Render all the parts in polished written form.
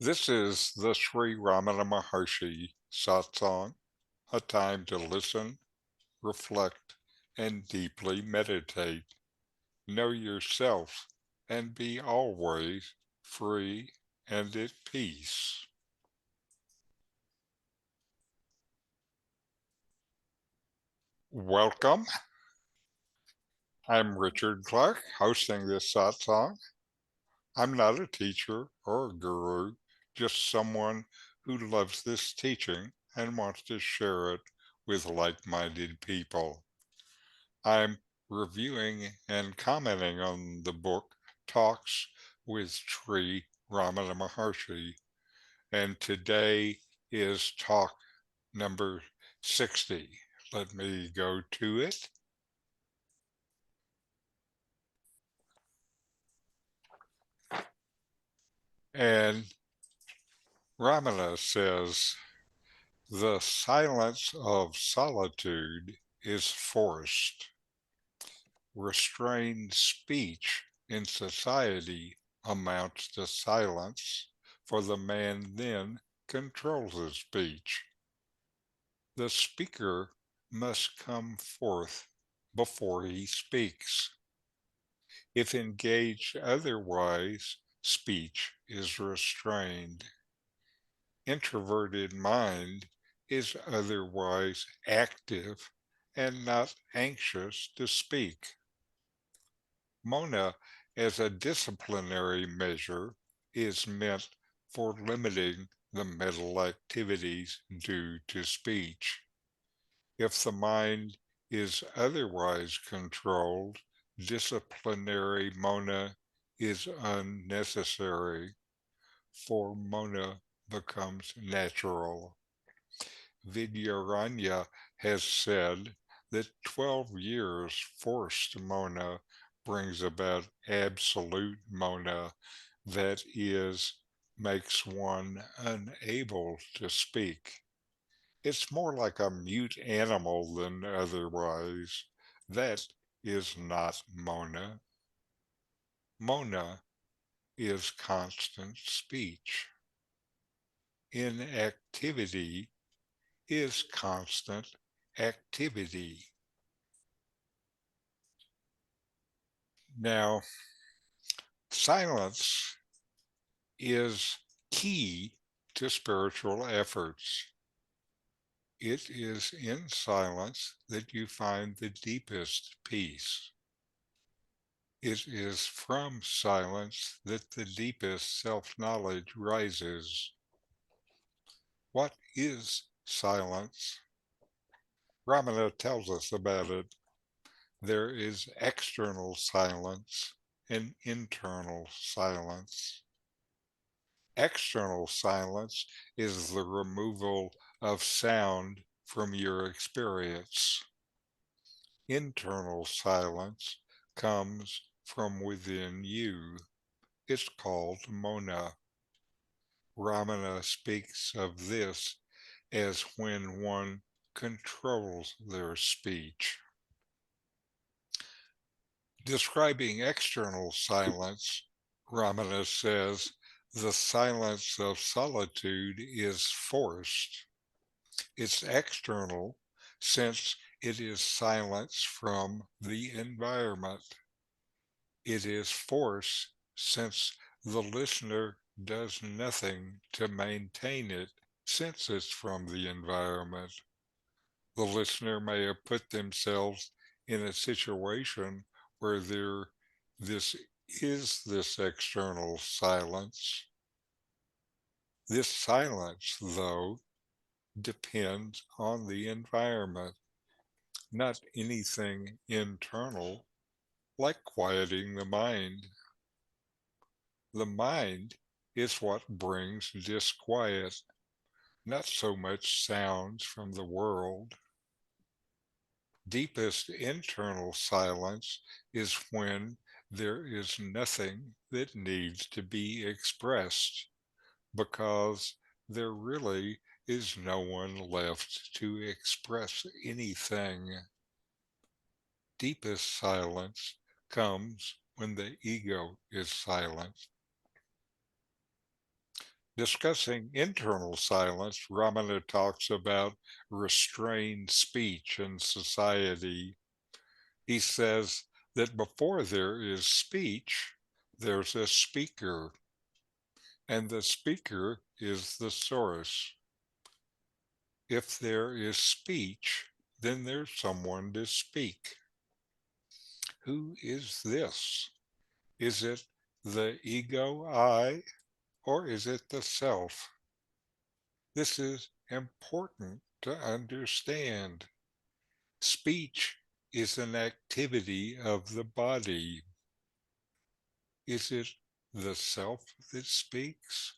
This is the Sri Ramana Maharshi Satsang, a time to listen, reflect, and deeply meditate. Know yourself and be always free and at peace. Welcome. I'm Richard Clarke, hosting this satsang. I'm not a teacher or a guru, just someone who loves this teaching and wants to share it with like minded people. I'm reviewing and commenting on the book Talks with Sri Ramana Maharshi, and today is talk number 60. Let me go to it. And Ramana says, the silence of solitude is forced. Restrained speech in society amounts to silence, for the man then controls his speech. The speaker must come forth before he speaks. If engaged otherwise, speech is restrained. Introverted mind is otherwise active and not anxious to speak. Mona, as a disciplinary measure, is meant for limiting the mental activities due to speech. If the mind is otherwise controlled, disciplinary Mona is unnecessary, for Mona becomes natural. Vidyaranya has said that 12 years forced Mona brings about absolute Mona, that is, makes one unable to speak. It's more like a mute animal than otherwise. That is not Mona. Mona is constant speech. Inactivity is constant activity. Now, silence is key to spiritual efforts. It is in silence that you find the deepest peace. It is from silence that the deepest self-knowledge rises. What is silence? Ramana tells us about it. There is external silence and internal silence. External silence is the removal of sound from your experience. Internal silence comes from within you. It's called Mona. Ramana speaks of this as when one controls their speech. Describing external silence, Ramana says, the silence of solitude is forced. It's external since it is silence from the environment. It is forced since the listener does nothing to maintain it since it's from the environment. The listener may have put themselves in a situation where this this external silence. This silence, though, depends on the environment, not anything internal, like quieting the mind. The mind is what brings disquiet, not so much sounds from the world. Deepest internal silence is when there is nothing that needs to be expressed, because there really is no one left to express anything. Deepest silence comes when the ego is silent. Discussing internal silence, Ramana talks about restrained speech in society. He says that before there is speech, there's a speaker, and the speaker is the source. If there is speech, then there's someone to speak. Who is this? Is it the ego I, or is it the self? This is important to understand. Speech is an activity of the body. Is it the self that speaks,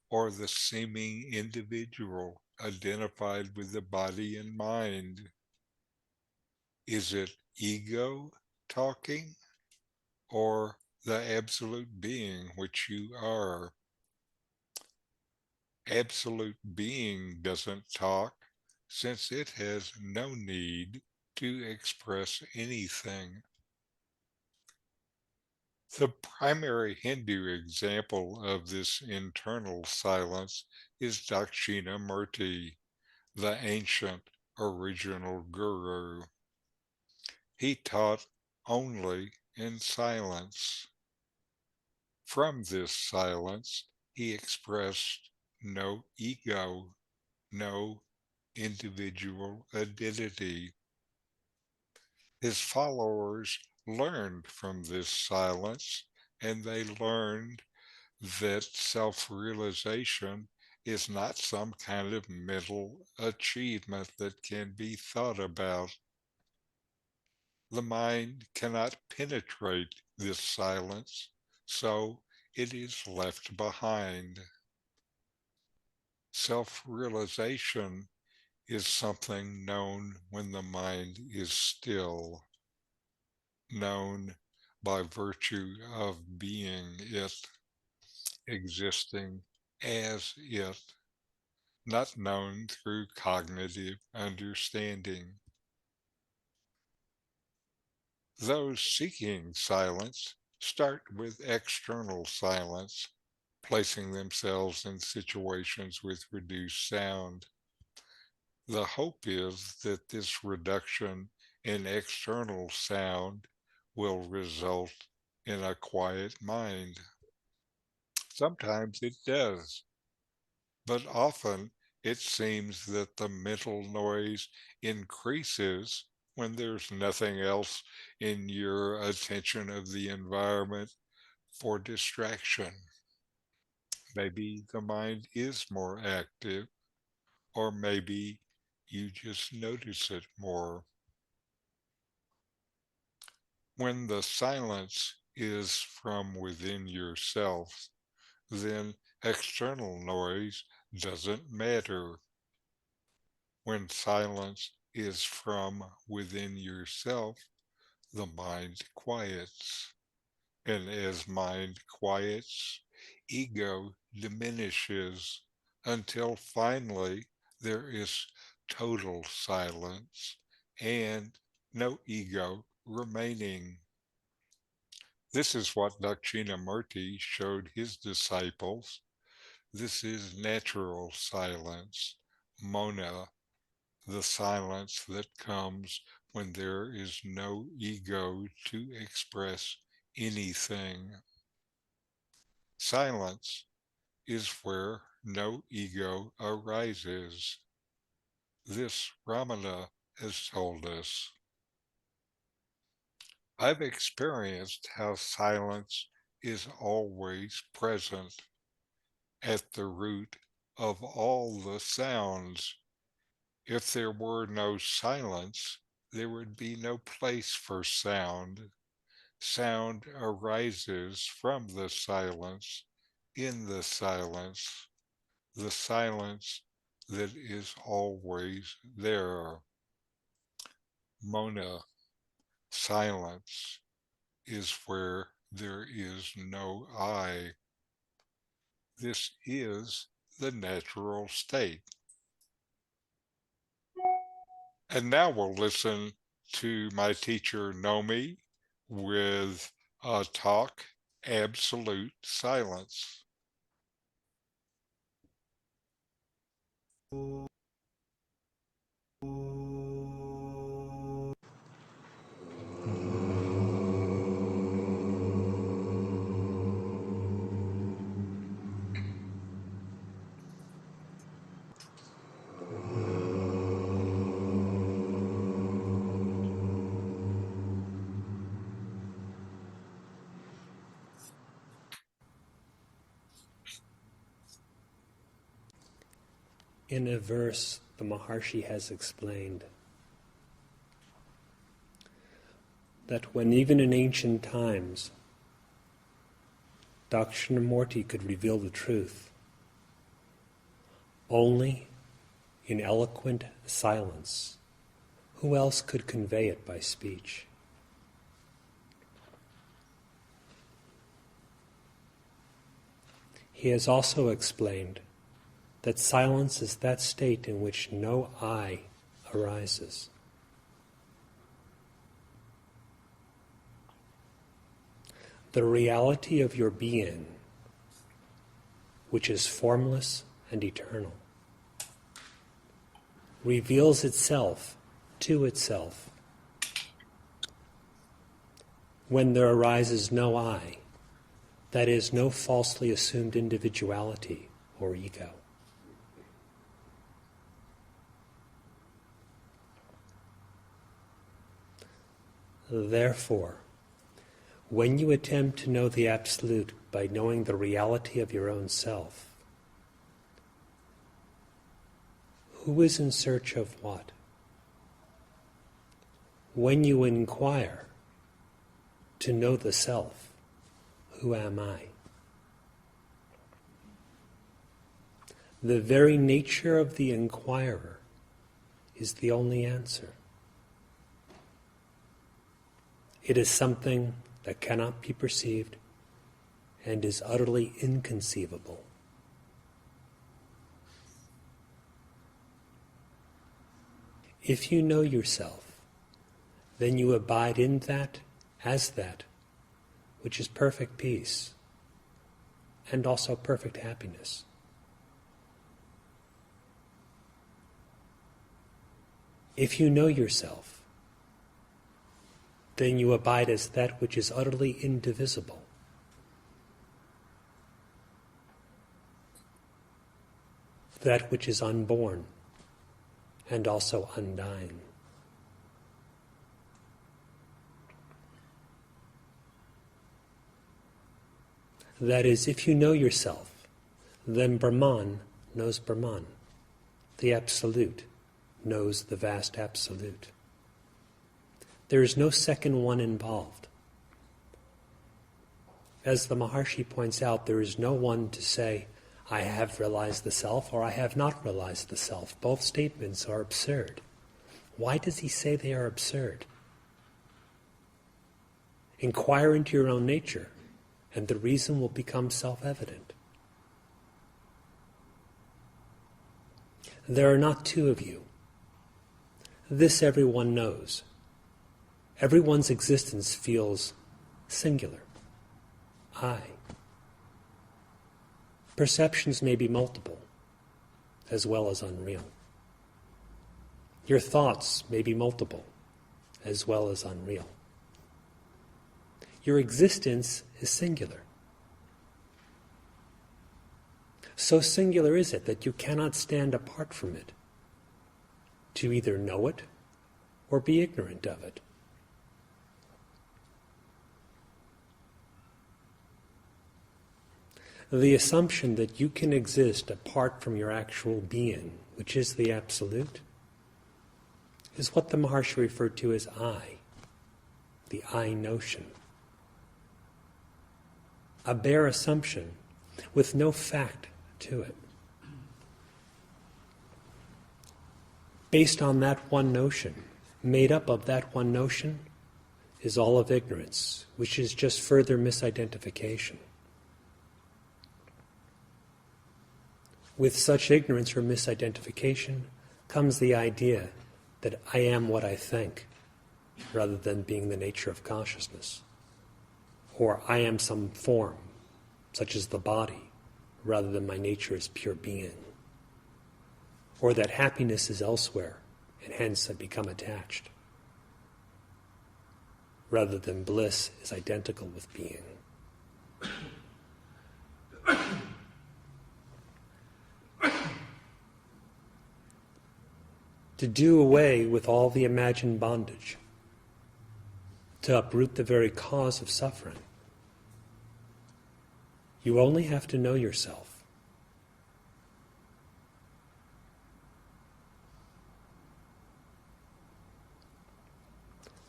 or the seeming individual identified with the body and mind? Is it ego talking, or the absolute being which you are? Absolute being doesn't talk, since it has no need to express anything. The primary Hindu example of this internal silence is Dakshinamurti, the ancient original guru. He taught only in silence. From this silence, he expressed no ego, no individual identity. His followers learned from this silence, and they learned that self-realization is not some kind of mental achievement that can be thought about. The mind cannot penetrate this silence, so it is left behind. Self-realization is something known when the mind is still, known by virtue of being it, existing as it, not known through cognitive understanding. Those seeking silence start with external silence, placing themselves in situations with reduced sound. The hope is that this reduction in external sound will result in a quiet mind. Sometimes it does, but often it seems that the mental noise increases when there's nothing else in your attention of the environment for distraction. Maybe the mind is more active, or maybe you just notice it more. When the silence is from within yourself, then external noise doesn't matter. When silence is from within yourself, the mind quiets. And as mind quiets, ego diminishes until finally there is total silence and no ego remaining. This is what Dakshinamurti showed his disciples. This is natural silence, mona, the silence that comes when there is no ego to express anything. Silence is where no ego arises. This Ramana has told us. I've experienced how silence is always present at the root of all the sounds. If there were no silence, there would be no place for sound. Sound arises from the silence, in the silence that is always there. Mona, silence, is where there is no I. This is the natural state. And now we'll listen to my teacher Nome with a talk, Absolute Silence. In a verse, the Maharshi has explained that when even in ancient times Dakshinamurti could reveal the truth only in eloquent silence, who else could convey it by speech? He has also explained that silence is that state in which no I arises. The reality of your being, which is formless and eternal, reveals itself to itself when there arises no I, that is, no falsely assumed individuality or ego. Therefore, when you attempt to know the Absolute by knowing the reality of your own self, who is in search of what? When you inquire to know the self, who am I? The very nature of the inquirer is the only answer. It is something that cannot be perceived and is utterly inconceivable. If you know yourself, then you abide in that as that which is perfect peace and also perfect happiness. If you know yourself, then you abide as that which is utterly indivisible. That which is unborn and also undying. That is, if you know yourself, then Brahman knows Brahman. The Absolute knows the vast Absolute. There is no second one involved. As the Maharshi points out, there is no one to say, I have realized the self or I have not realized the self. Both statements are absurd. Why does he say they are absurd? Inquire into your own nature, and the reason will become self-evident. There are not two of you. This everyone knows. Everyone's existence feels singular. I. Perceptions may be multiple, as well as unreal. Your thoughts may be multiple, as well as unreal. Your existence is singular. So singular is it that you cannot stand apart from it, to either know it or be ignorant of it. The assumption that you can exist apart from your actual being, which is the Absolute, is what the Maharshi referred to as I, the I notion. A bare assumption with no fact to it. Based on that one notion, made up of that one notion, is all of ignorance, which is just further misidentification. With such ignorance or misidentification comes the idea that I am what I think, rather than being the nature of consciousness. Or I am some form, such as the body, rather than my nature as pure being. or that happiness is elsewhere, and hence I become attached, rather than bliss is identical with being. To do away with all the imagined bondage, to uproot the very cause of suffering, you only have to know yourself.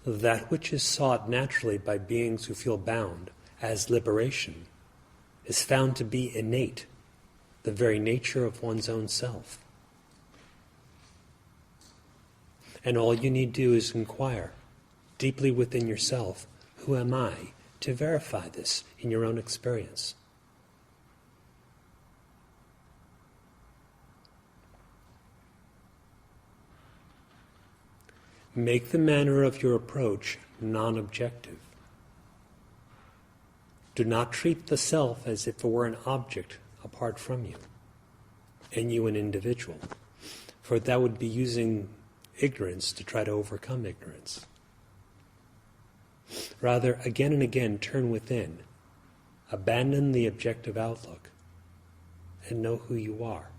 That which is sought naturally by beings who feel bound as liberation is found to be innate, the very nature of one's own self. And all you need to do is inquire deeply within yourself, who am I, to verify this in your own experience. Make the manner of your approach non-objective. Do not treat the self as if it were an object apart from you, and you an individual, for that would be using ignorance to try to overcome ignorance. Rather, again and again, turn within, abandon the objective outlook, and know who you are.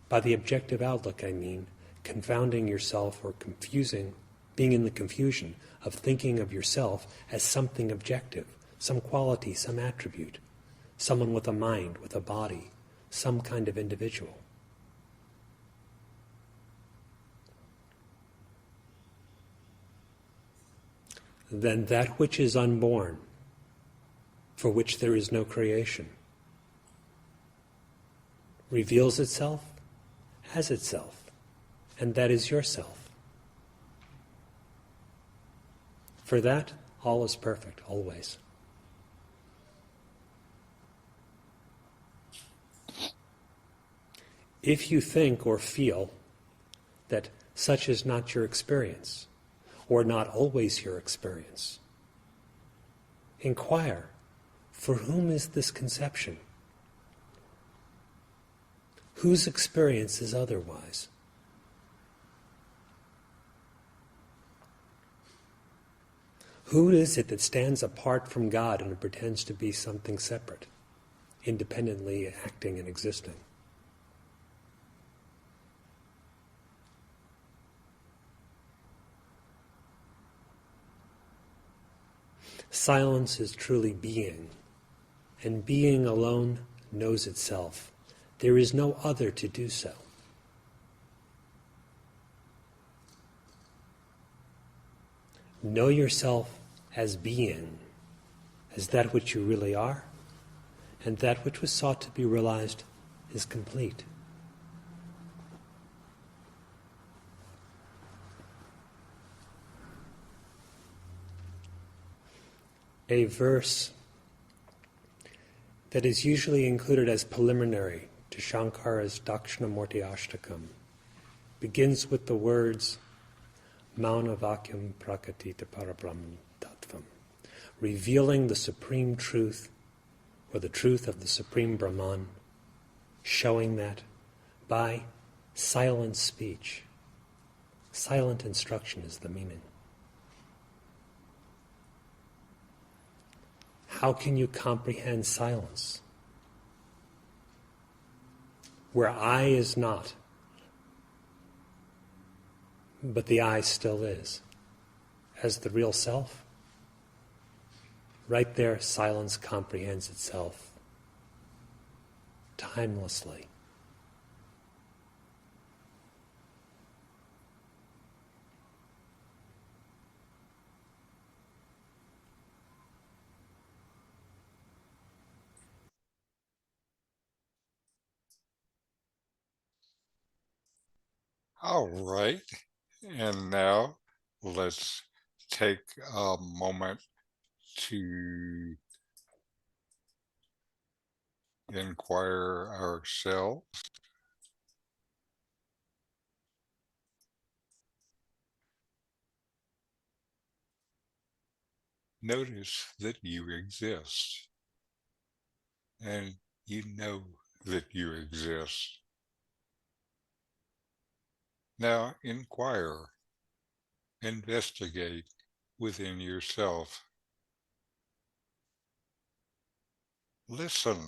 By the objective outlook, I mean confounding yourself or confusing, being in the confusion of thinking of yourself as something objective, some quality, some attribute, someone with a mind, with a body, some kind of individual. Then that which is unborn, for which there is no creation, reveals itself as itself, and that is yourself. For that, all is perfect, always. If you think or feel that such is not your experience, or not always your experience, inquire, for whom is this conception? Whose experience is otherwise? Who is it that stands apart from God and pretends to be something separate, independently acting and existing? Silence is truly being, and being alone knows itself. There is no other to do so. Know yourself as being, as that which you really are, and that which was sought to be realized is complete. A verse that is usually included as preliminary to Shankara's Dakshinamurti Ashtakam begins with the words Mauna Vakyam Prakatita Parabrahman Tattvam, revealing the supreme truth, or the truth of the supreme Brahman, showing that by silent speech, silent instruction is the meaning. How can you comprehend silence where I is not, but the I still is, as the real self? Right there, silence comprehends itself timelessly. All right. And now let's take a moment to inquire ourselves. Notice that you exist, and you know that you exist. Now inquire, investigate within yourself. Listen.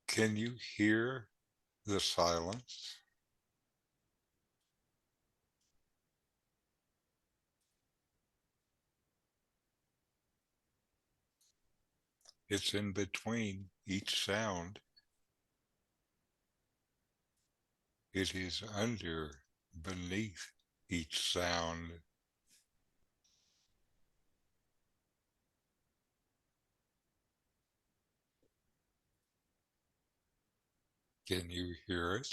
Can you hear the silence? It's in between each sound. It is under, beneath each sound. Can you hear it?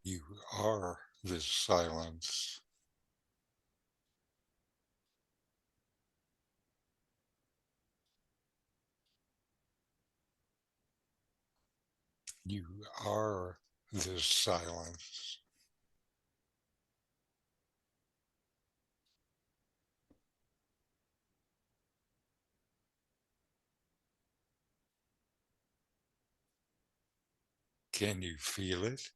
You are this silence. You are this silence. Can you feel it?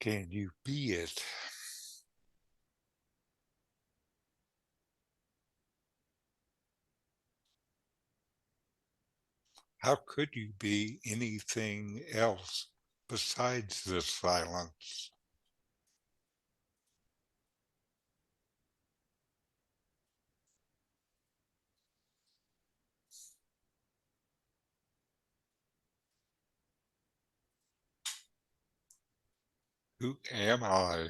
Can you be it? How could you be anything else besides this silence? Who am I?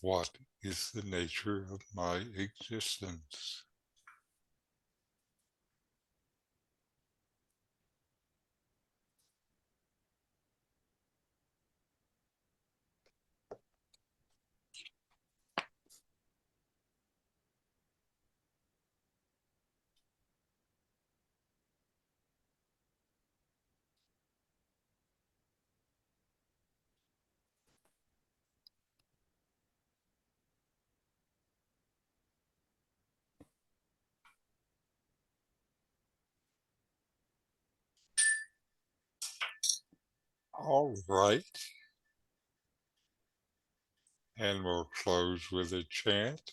What is the nature of my existence? All right, and we'll close with a chant.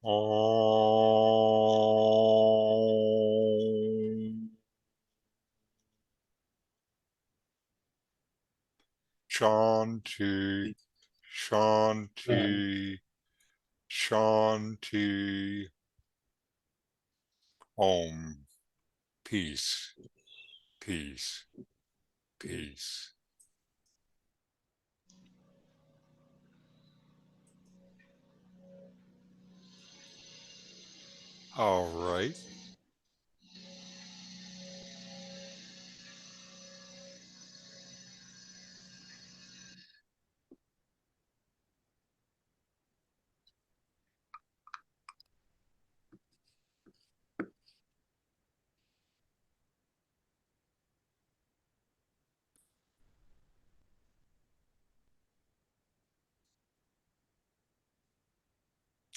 Om. Shanti, Shanti, Shanti. Om. Peace, peace, peace. All right.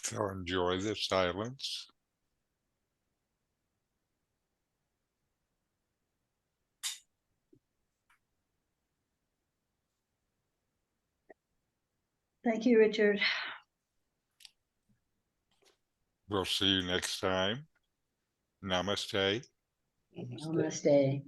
So enjoy the silence. Thank you, Richard. We'll see you next time. Namaste. Namaste.